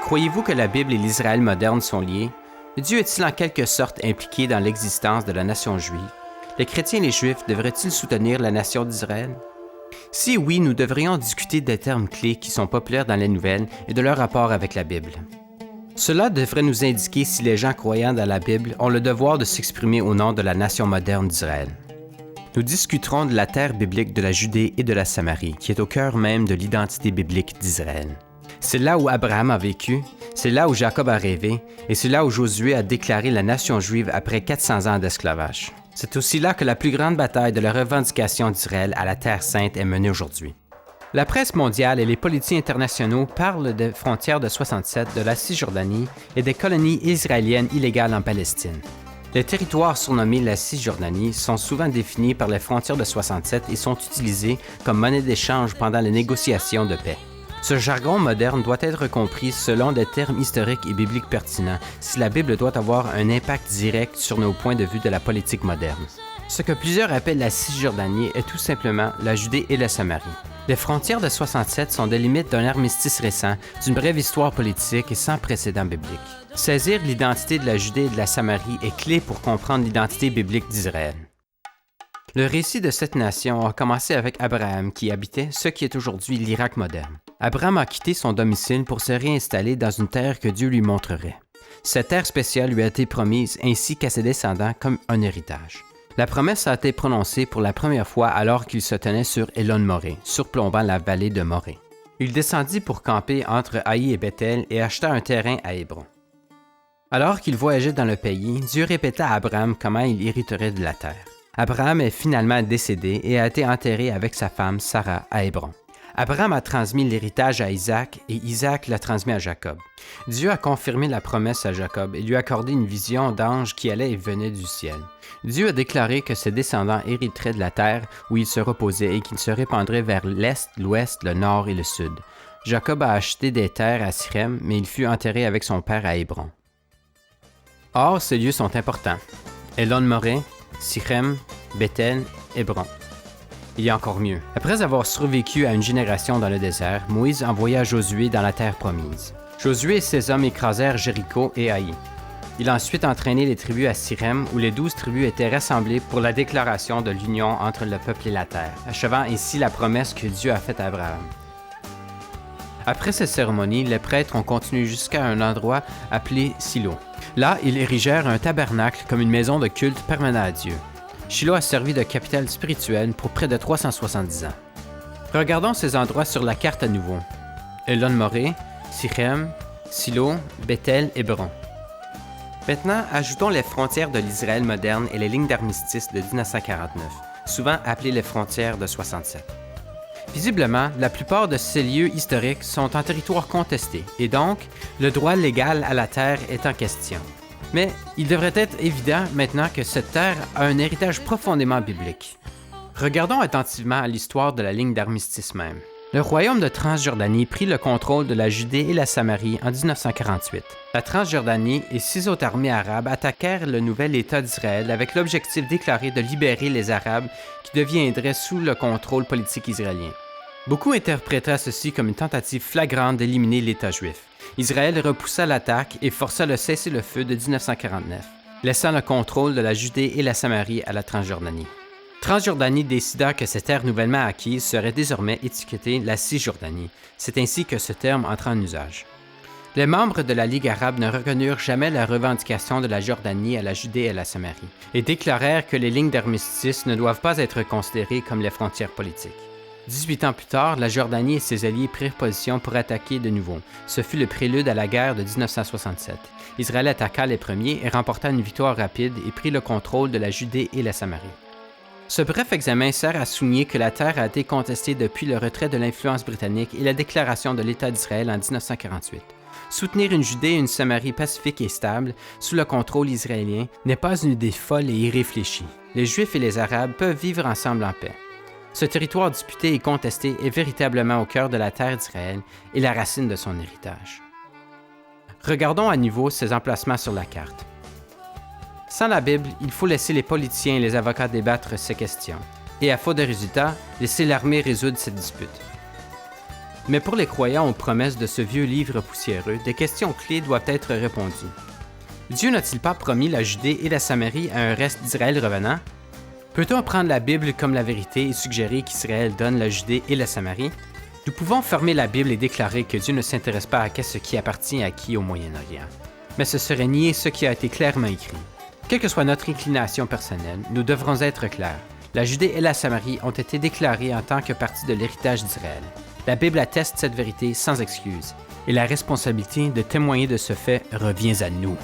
Croyez-vous que la Bible et l'Israël moderne sont liés? Dieu est-il en quelque sorte impliqué dans l'existence de la nation juive? Les chrétiens et les Juifs devraient-ils soutenir la nation d'Israël? Si oui, nous devrions discuter des termes clés qui sont populaires dans les nouvelles et de leur rapport avec la Bible. Cela devrait nous indiquer si les gens croyant dans la Bible ont le devoir de s'exprimer au nom de la nation moderne d'Israël. Nous discuterons de la terre biblique de la Judée et de la Samarie, qui est au cœur même de l'identité biblique d'Israël. C'est là où Abraham a vécu, c'est là où Jacob a rêvé, et c'est là où Josué a déclaré la nation juive après 400 ans d'esclavage. C'est aussi là que la plus grande bataille de la revendication d'Israël à la Terre sainte est menée aujourd'hui. La presse mondiale et les politiciens internationaux parlent des frontières de 67 de la Cisjordanie et des colonies israéliennes illégales en Palestine. Les territoires surnommés la Cisjordanie sont souvent définis par les frontières de 67 et sont utilisés comme monnaie d'échange pendant les négociations de paix. Ce jargon moderne doit être compris selon des termes historiques et bibliques pertinents si la Bible doit avoir un impact direct sur nos points de vue de la politique moderne. Ce que plusieurs appellent la Cisjordanie est tout simplement la Judée et la Samarie. Les frontières de 67 sont des limites d'un armistice récent, d'une brève histoire politique et sans précédent biblique. Saisir l'identité de la Judée et de la Samarie est clé pour comprendre l'identité biblique d'Israël. Le récit de cette nation a commencé avec Abraham qui habitait ce qui est aujourd'hui l'Irak moderne. Abraham a quitté son domicile pour se réinstaller dans une terre que Dieu lui montrerait. Cette terre spéciale lui a été promise ainsi qu'à ses descendants comme un héritage. La promesse a été prononcée pour la première fois alors qu'il se tenait sur Elon-Moré, surplombant la vallée de Moré. Il descendit pour camper entre Haï et Bethel et acheta un terrain à Hébron. Alors qu'il voyageait dans le pays, Dieu répéta à Abraham comment il hériterait de la terre. Abraham est finalement décédé et a été enterré avec sa femme Sarah à Hébron. Abraham a transmis l'héritage à Isaac et Isaac l'a transmis à Jacob. Dieu a confirmé la promesse à Jacob et lui a accordé une vision d'ange qui allait et venait du ciel. Dieu a déclaré que ses descendants hériteraient de la terre où ils se reposaient et qu'ils se répandraient vers l'est, l'ouest, le nord et le sud. Jacob a acheté des terres à Sichem, mais il fut enterré avec son père à Hébron. Or, ces lieux sont importants. Elon-Moré, Sichem, Bethel, Hébron. Il y a encore mieux. Après avoir survécu à une génération dans le désert, Moïse envoya Josué dans la terre promise. Josué et ses hommes écrasèrent Jéricho et Haï. Il a ensuite entraîné les tribus à Sichem, où les 12 tribus étaient rassemblées pour la déclaration de l'union entre le peuple et la terre, achevant ainsi la promesse que Dieu a faite à Abraham. Après cette cérémonie, les prêtres ont continué jusqu'à un endroit appelé Silo. Là, ils érigèrent un tabernacle comme une maison de culte permanente à Dieu. Shiloh a servi de capitale spirituelle pour près de 370 ans. Regardons ces endroits sur la carte à nouveau. Elon-Moré, Sichem, Silo, Bethel, Hébron. Maintenant, ajoutons les frontières de l'Israël moderne et les lignes d'armistice de 1949, souvent appelées les frontières de 67. Visiblement, la plupart de ces lieux historiques sont en territoire contesté et donc, le droit légal à la terre est en question. Mais il devrait être évident maintenant que cette terre a un héritage profondément biblique. Regardons attentivement à l'histoire de la ligne d'armistice même. Le royaume de Transjordanie prit le contrôle de la Judée et la Samarie en 1948. La Transjordanie et 6 autres armées arabes attaquèrent le nouvel État d'Israël avec l'objectif déclaré de libérer les Arabes qui deviendraient sous le contrôle politique israélien. Beaucoup interprétèrent ceci comme une tentative flagrante d'éliminer l'État juif. Israël repoussa l'attaque et força le cessez-le-feu de 1949, laissant le contrôle de la Judée et la Samarie à la Transjordanie. Transjordanie décida que cette terre nouvellement acquise serait désormais étiquetée la Cisjordanie. C'est ainsi que ce terme entra en usage. Les membres de la Ligue arabe ne reconnurent jamais la revendication de la Jordanie à la Judée et à la Samarie, et déclarèrent que les lignes d'armistice ne doivent pas être considérées comme les frontières politiques. 18 ans plus tard, la Jordanie et ses alliés prirent position pour attaquer de nouveau. Ce fut le prélude à la guerre de 1967. Israël attaqua les premiers et remporta une victoire rapide et prit le contrôle de la Judée et la Samarie. Ce bref examen sert à souligner que la terre a été contestée depuis le retrait de l'influence britannique et la déclaration de l'État d'Israël en 1948. Soutenir une Judée et une Samarie pacifique et stable, sous le contrôle israélien, n'est pas une idée folle et irréfléchie. Les Juifs et les Arabes peuvent vivre ensemble en paix. Ce territoire disputé et contesté est véritablement au cœur de la terre d'Israël et la racine de son héritage. Regardons à nouveau ces emplacements sur la carte. Sans la Bible, il faut laisser les politiciens et les avocats débattre ces questions, et à faute de résultats, laisser l'armée résoudre cette dispute. Mais pour les croyants aux promesses de ce vieux livre poussiéreux, des questions clés doivent être répondues. Dieu n'a-t-il pas promis la Judée et la Samarie à un reste d'Israël revenant? Peut-on prendre la Bible comme la vérité et suggérer qu'Israël donne la Judée et la Samarie? Nous pouvons fermer la Bible et déclarer que Dieu ne s'intéresse pas à ce qui appartient à qui au Moyen-Orient. Mais ce serait nier ce qui a été clairement écrit. Quelle que soit notre inclination personnelle, nous devrons être clairs. La Judée et la Samarie ont été déclarées en tant que partie de l'héritage d'Israël. La Bible atteste cette vérité sans excuse, et la responsabilité de témoigner de ce fait revient à nous.